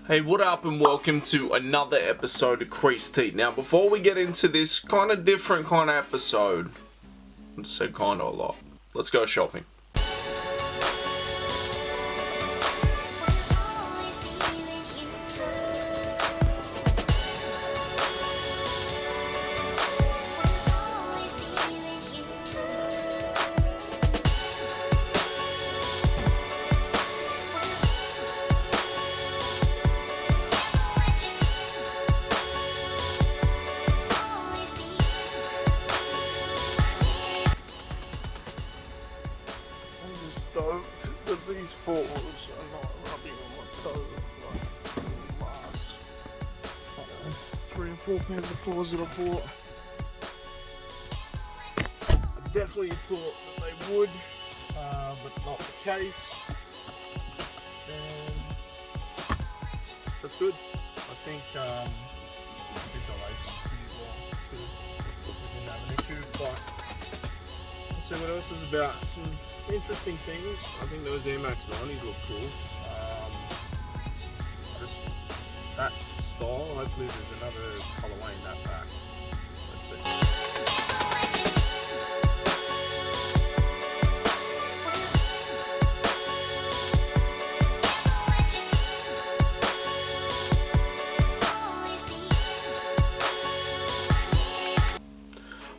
Hey, what up and welcome to another episode of Creased. Now, before we get into this kind of different kind of episode, I just said kind of a lot. Let's go shopping. Stoked that these fours are not rubbing on my toe like the last, I don't know, 3 or 4 pairs of fours that I bought. I definitely thought that they would, but not the case. And that's good. I think the lace is pretty well too. We didn't have an issue, but let's see what else is about. Some interesting things. I think those Air Max 90s look cool. Just that style. Hopefully there's another colourway in that pack. Let's see.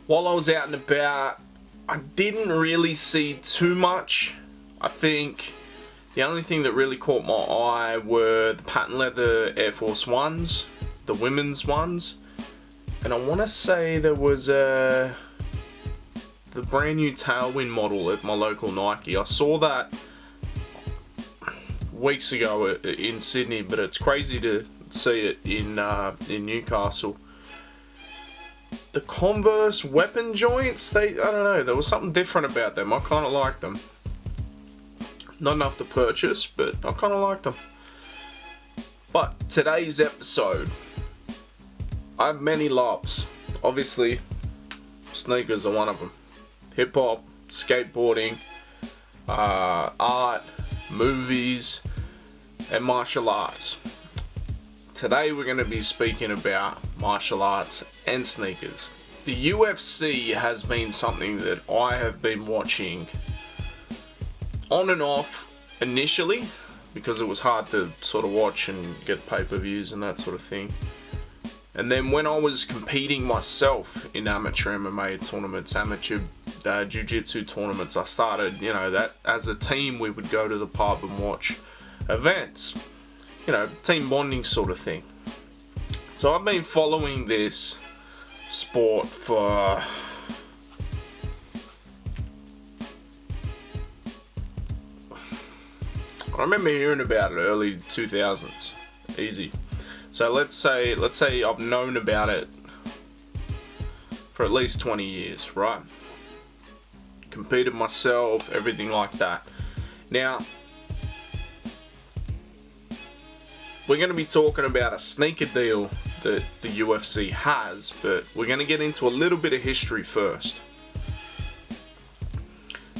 While I was out and about, I didn't really see too much. I think the only thing that really caught my eye were the patent leather Air Force Ones, the women's ones, and I want to say there was the brand new Tailwind model at my local Nike. I saw that weeks ago in Sydney, but it's crazy to see it in Newcastle. The Converse weapon joints, I don't know, there was something different about them. I kind of liked them. Not enough to purchase, but I kind of liked them. But today's episode, I have many loves. Obviously, sneakers are one of them. Hip hop, skateboarding, art, movies, and martial arts. Today we're going to be speaking about martial arts and sneakers. The UFC has been something that I have been watching on and off initially because it was hard to sort of watch and get pay-per-views and that sort of thing. And then when I was competing myself in amateur MMA tournaments, amateur jiu-jitsu tournaments, I started, that as a team we would go to the pub and watch events. Team bonding sort of thing. So I've been following this sport for I remember hearing about it early 2000s. Easy. So let's say I've known about it for at least 20 years, right? Competed myself, everything like that. Now, we're going to be talking about a sneaker deal that the UFC has, but we're going to get into a little bit of history first.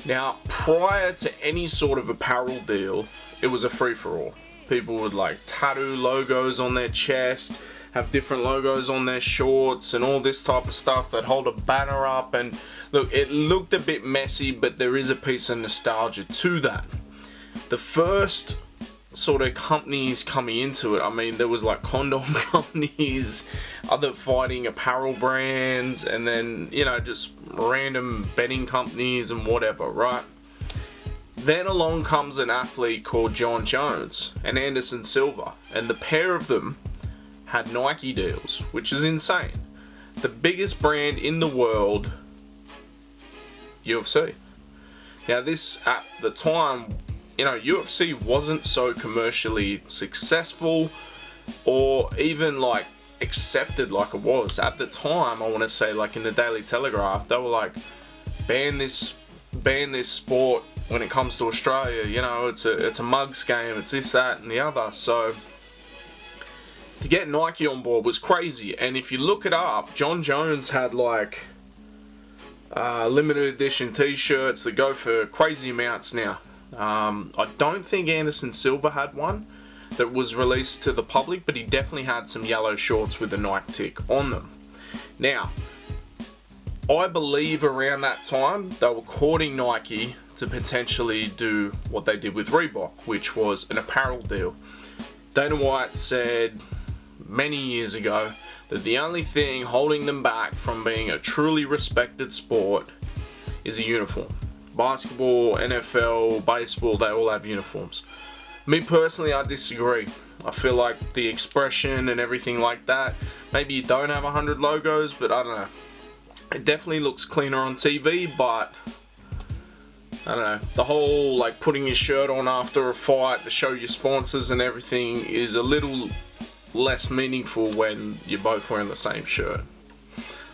Now, prior to any sort of apparel deal, it was a free-for-all. People would tattoo logos on their chest, have different logos on their shorts, and all this type of stuff. They'd hold a banner up, and look, it looked a bit messy, but there is a piece of nostalgia to that. The first sort of companies coming into it, I mean, there was condom companies, other fighting apparel brands, and then just random betting companies and whatever, right? Then along comes an athlete called Jon Jones and Anderson Silva, and the pair of them had Nike deals, which is insane. The biggest brand in the world, UFC. Now this, at the time, UFC wasn't so commercially successful or even accepted like it was. At the time, I want to say in the Daily Telegraph, they were ban this sport when it comes to Australia. It's a mugs game, it's this, that and the other. So to get Nike on board was crazy. And if you look it up, Jon Jones had limited edition t-shirts that go for crazy amounts now. I don't think Anderson Silva had one. that was released to the public, but he definitely had some yellow shorts with the Nike tick on them. Now, I believe around that time they were courting Nike to potentially do what they did with Reebok, which was an apparel deal. Dana White said many years ago that the only thing holding them back from being a truly respected sport is a uniform. Basketball, NFL, baseball, they all have uniforms. Me personally, I disagree. I feel like the expression and everything like that, maybe you don't have 100 logos, but I don't know. It definitely looks cleaner on TV, but I don't know. The whole like putting your shirt on after a fight to show your sponsors and everything is a little less meaningful when you're both wearing the same shirt.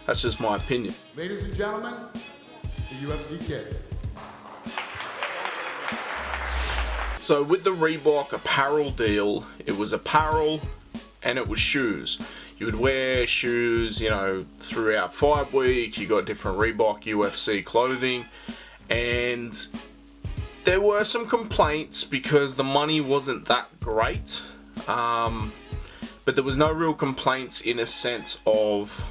That's just my opinion. Ladies and gentlemen, the UFC kid. So with the Reebok apparel deal, it was apparel and it was shoes. You would wear shoes, you know, throughout fight week. You got different Reebok UFC clothing, and there were some complaints because the money wasn't that great. But there was no real complaints in a sense of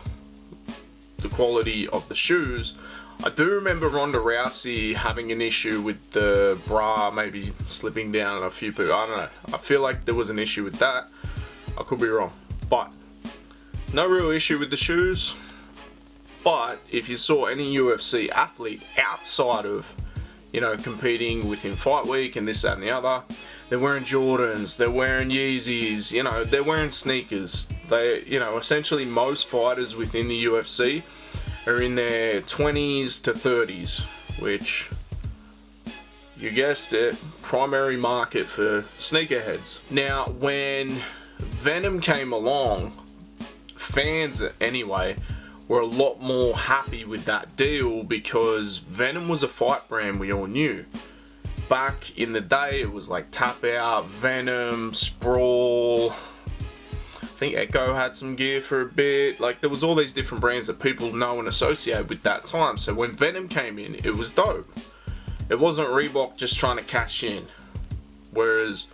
the quality of the shoes. I do remember Ronda Rousey having an issue with the bra maybe slipping down a few people. I don't know. I feel like there was an issue with that. I could be wrong. But no real issue with the shoes. But if you saw any UFC athlete outside of, you know, competing within fight week and this, that and the other, they're wearing Jordans, they're wearing Yeezys, you know, they're wearing sneakers. They, you know, essentially most fighters within the UFC are in their 20s to 30s, which, you guessed it, primary market for sneakerheads. Now, when Venom came along, fans anyway, were a lot more happy with that deal because Venom was a fight brand we all knew. Back in the day, it was like Tap Out, Venom, Sprawl. I think Echo had some gear for a bit. Like, there was all these different brands that people know and associate with that time. So when Venom came in, it was dope. It wasn't Reebok just trying to cash in. Whereas,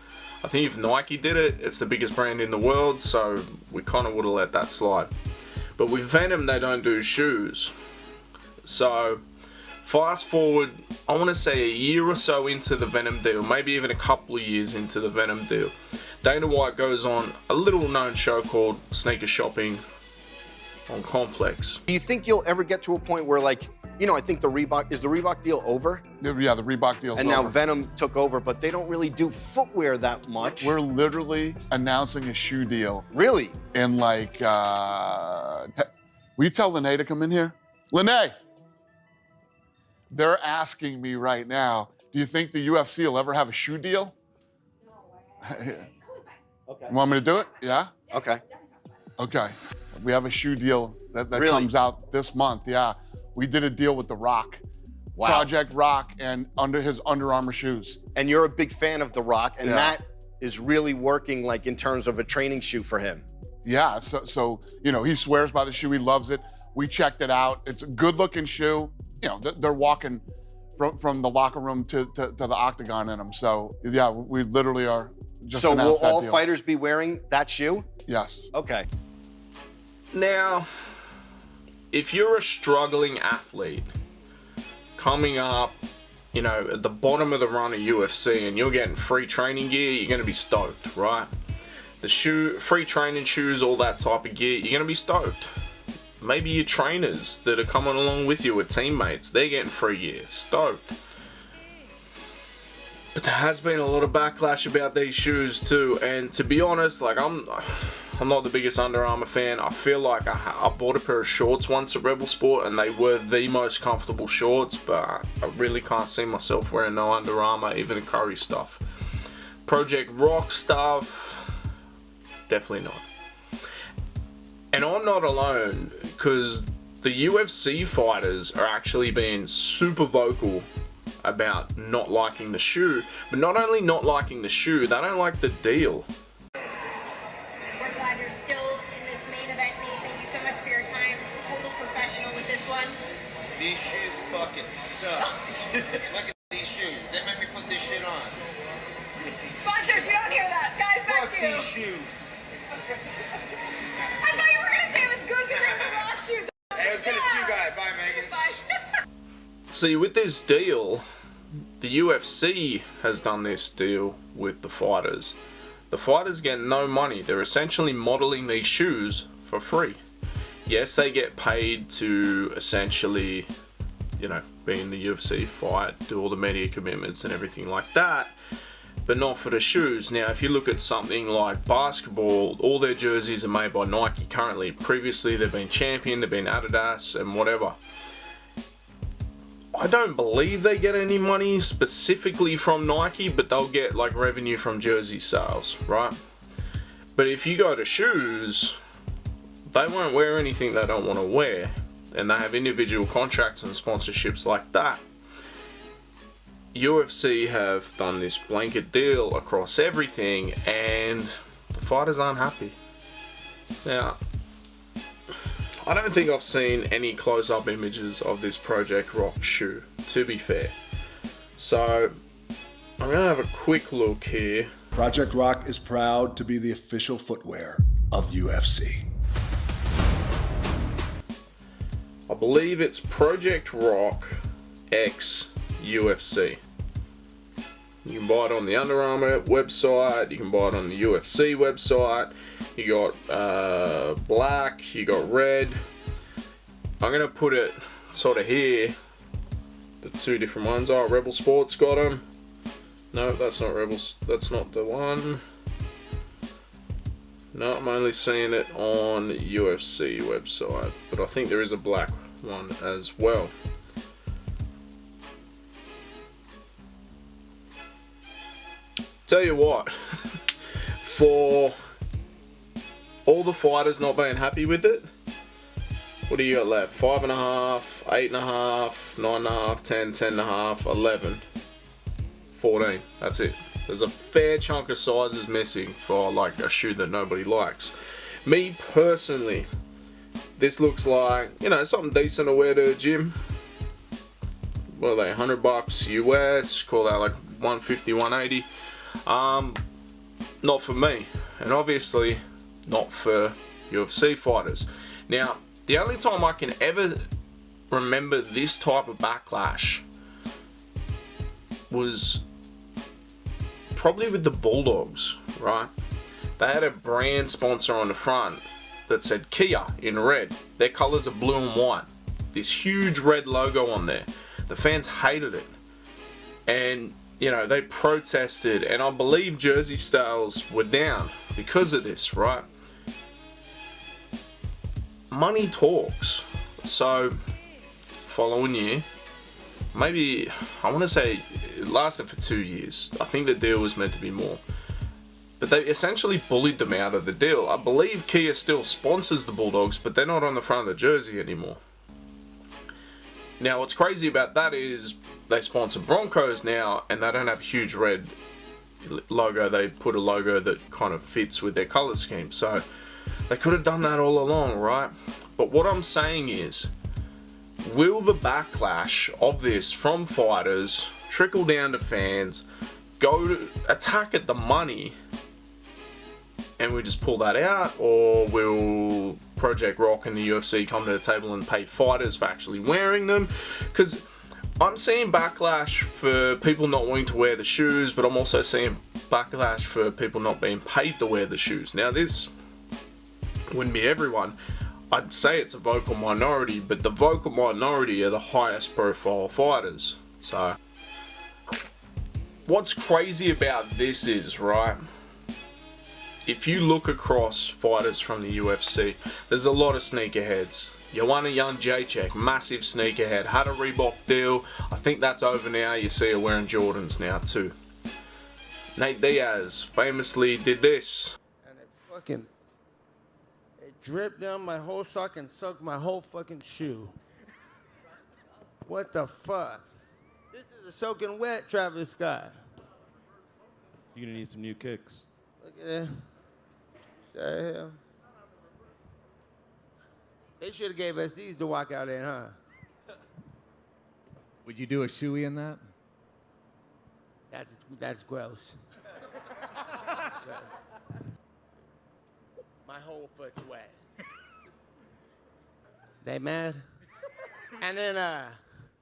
I think if Nike did it, it's the biggest brand in the world, so we kind of would have let that slide. But with Venom, they don't do shoes. So, fast forward, I want to say a year or so into the Venom deal, maybe even a couple of years into the Venom deal, Dana White goes on a little known show called Sneaker Shopping on Complex. Do you think you'll ever get to a point where, like, you know, I think the Reebok deal over? Yeah, the Reebok deal. And now Venom took over, but they don't really do footwear that much. We're literally announcing a shoe deal. Really? In like, will you tell Lene to come in here? Lene! They're asking me right now, do you think the UFC will ever have a shoe deal? No. Okay. You want me to do it? Yeah? Okay. Okay. We have a shoe deal that Really? comes out this month, yeah. We did a deal with The Rock. Wow. Project Rock and under his Under Armour shoes. And you're a big fan of The Rock, and Yeah. that is really working, like, in terms of a training shoe for him. Yeah, so you know, he swears by the shoe, he loves it. We checked it out. It's a good looking shoe. You know, they're walking from the locker room to the octagon in them. So yeah, we literally are just So will announced that all deal. fighters be wearing that shoe? Yes. Okay. Now, if you're a struggling athlete coming up, you know, at the bottom of the run of UFC and you're getting free training gear, you're going to be stoked, right? The free training shoes, all that type of gear, you're going to be stoked. Maybe your trainers that are coming along with you, or teammates, they're getting free gear, stoked. But there has been a lot of backlash about these shoes too, and to be honest, like I'm not the biggest Under Armour fan. I feel like I bought a pair of shorts once at Rebel Sport and they were the most comfortable shorts, but I really can't see myself wearing no Under Armour, even the Curry stuff. Project Rock stuff, definitely not. And I'm not alone, because the UFC fighters are actually being super vocal about not liking the shoe, but not only not liking the shoe, they don't like the deal. We're glad you're still in this main event, Nate. Thank you so much for your time. Total professional with this one. These shoes fucking suck. Look at these shoes. They make me put this shit on. Sponsors, you don't hear that. Guys, back I thought you were gonna say it was good because they were rock shoes. Hey, it was good to see you guys. Bye, Megan. Bye. See, with this deal, the UFC has done this deal with the fighters. The fighters get no money. They're essentially modeling these shoes for free. Yes, they get paid to essentially, you know, be in the UFC, fight, do all the media commitments and everything like that, but not for the shoes. Now, if you look at something like basketball, all their jerseys are made by Nike currently. Previously, they've been Champion, they've been Adidas, and whatever. I don't believe they get any money specifically from Nike, but they'll get like revenue from jersey sales, right? But if you go to shoes, they won't wear anything they don't want to wear, and they have individual contracts and sponsorships like that. UFC have done this blanket deal across everything, and the fighters aren't happy. Now, I don't think I've seen any close-up images of this Project Rock shoe, to be fair. So, I'm going to have a quick look here. Project Rock is proud to be the official footwear of UFC. I believe it's Project Rock X UFC. You can buy it on the Under Armour website, you can buy it on the UFC website. You got black, you got red. I'm gonna put it sort of here. The two different ones are Rebel Sports got them. No, that's not Rebels. That's not the one. No, I'm only seeing it on UFC website, but I think there is a black one as well. Tell you what, for all the fighters not being happy with it, what do you got left? 5.5, 8.5, 9.5, 10, 10.5, 11, 14. That's it. There's a fair chunk of sizes missing for like a shoe that nobody likes. Me personally, this looks like, you know, something decent to wear to the gym. What are they, $100 US? Call that like 150, 180. Not for me, and obviously not for UFC fighters. Now, the only time I can ever remember this type of backlash was probably with the Bulldogs, right? They had a brand sponsor on the front that said Kia in red. Their colors are blue and white. This huge red logo on there. The fans hated it. And you know, they protested, and I believe jersey sales were down because of this, right? Money talks. So, following year, maybe, I want to say it lasted for 2 years. I think the deal was meant to be more. But they essentially bullied them out of the deal. I believe Kia still sponsors the Bulldogs, but they're not on the front of the jersey anymore. Now, what's crazy about that is they sponsor Broncos now, and they don't have a huge red logo. They put a logo that kind of fits with their color scheme. So they could have done that all along, right? But what I'm saying is, will the backlash of this from fighters trickle down to fans, go to attack at the money, and we just pull that out? Or will Project Rock and the UFC come to the table and pay fighters for actually wearing them? Because I'm seeing backlash for people not wanting to wear the shoes, but I'm also seeing backlash for people not being paid to wear the shoes. Now, this wouldn't be everyone. I'd say it's a vocal minority, but the vocal minority are the highest profile fighters. So, what's crazy about this is, right, if you look across fighters from the UFC, there's a lot of sneakerheads. Joanna Jędrzejczyk, massive sneakerhead, had a Reebok deal. I think that's over now. You see her wearing Jordans now too. Nate Diaz famously did this. And it dripped down my whole sock and sucked my whole fucking shoe. What the fuck? This is a soaking wet Travis Scott. You're gonna need some new kicks. Look at that. The hell? They should have gave us these to walk out in, huh? Would you do a shoey in that? That's gross. My whole foot's wet. They mad? And then,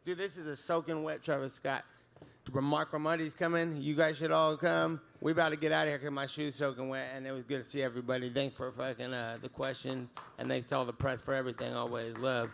dude, this is a soaking wet Travis Scott. Mark Ramondi's coming. You guys should all come. We about to get out of here because my shoe's soaking wet, and it was good to see everybody. Thanks for fucking the questions, and thanks to all the press for everything. Always love.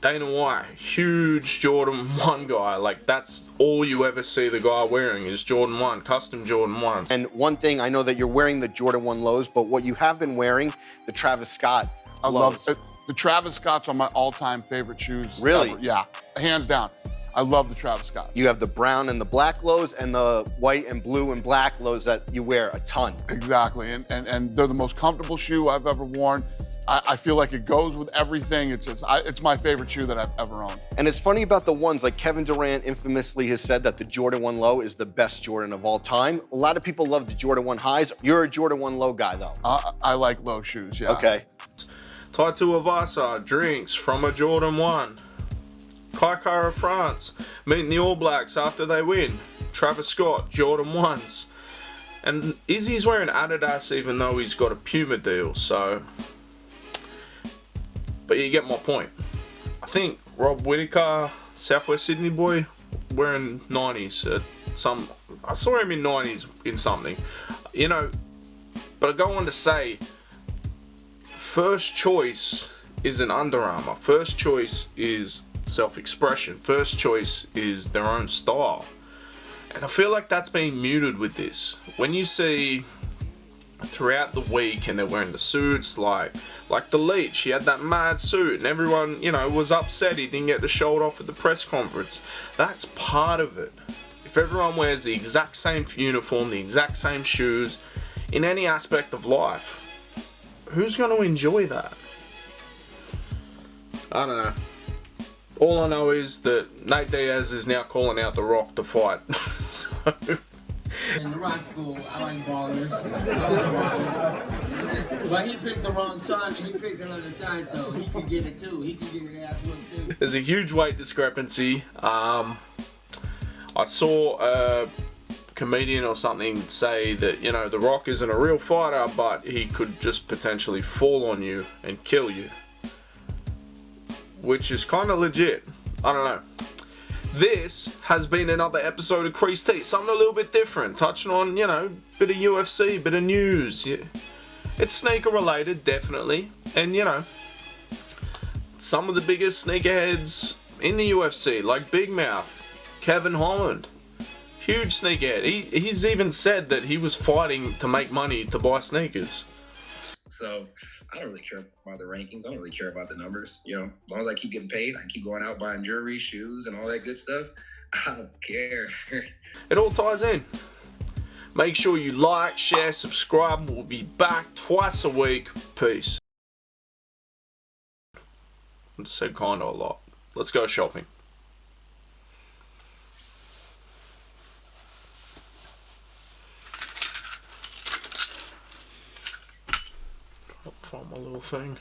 Dana White, huge Jordan 1 guy. Like, that's all you ever see the guy wearing is Jordan 1, custom Jordan 1s. And one thing, I know that you're wearing the Jordan 1 lows, but what you have been wearing, the Travis Scott I lows. love it. The Travis Scotts are my all-time favorite shoes. Really? Ever. Yeah, hands down. I love the Travis Scott. You have the brown and the black lows and the white and blue and black lows that you wear a ton. Exactly, and they're the most comfortable shoe I've ever worn. I feel like it goes with everything. It's my favorite shoe that I've ever owned. And it's funny about the ones, like Kevin Durant infamously has said that the Jordan 1 low is the best Jordan of all time. A lot of people love the Jordan 1 highs. You're a Jordan 1 low guy though. I like low shoes, yeah. Okay. Tattoo Avasa drinks from a Jordan 1. Kaikara France meeting the All Blacks after they win. Travis Scott, Jordan 1s. And Izzy's wearing Adidas even though he's got a Puma deal, so... But you get my point. I think Rob Whittaker, Southwest Sydney boy, wearing 90s. I saw him in 90s in something. You know, but I go on to say, first choice isn't Under Armour. First choice is self-expression. First choice is their own style. And I feel like that's being muted with this. When you see throughout the week and they're wearing the suits, like the Leech, he had that mad suit and everyone, you know, was upset he didn't get to show it off at the press conference. That's part of it. If everyone wears the exact same uniform, the exact same shoes, in any aspect of life, who's going to enjoy that? I don't know. All I know is that Nate Diaz is now calling out The Rock to fight. So... And The Rock's cool. I like ballers. But he picked the wrong side and he picked another side, so he could get it too. He could get his ass whooped too. There's a huge weight discrepancy. I saw a comedian or something say that, you know, The Rock isn't a real fighter, but he could just potentially fall on you and kill you. Which is kind of legit. I don't know. This has been another episode of Creased, something a little bit different, touching on, you know, bit of UFC, bit of news. Yeah. It's sneaker related, definitely, and you know, some of the biggest sneakerheads in the UFC, like Big Mouth, Kevin Holland, huge sneakerhead. He's even said that he was fighting to make money to buy sneakers. So I don't really care about the rankings. I don't really care about the numbers. You know, as long as I keep getting paid, I keep going out buying jewelry, shoes, and all that good stuff. I don't care. It all ties in. Make sure you like, share, subscribe. We'll be back twice a week. Peace. I just said kinda a lot. Let's go shopping. I'll find my little thing.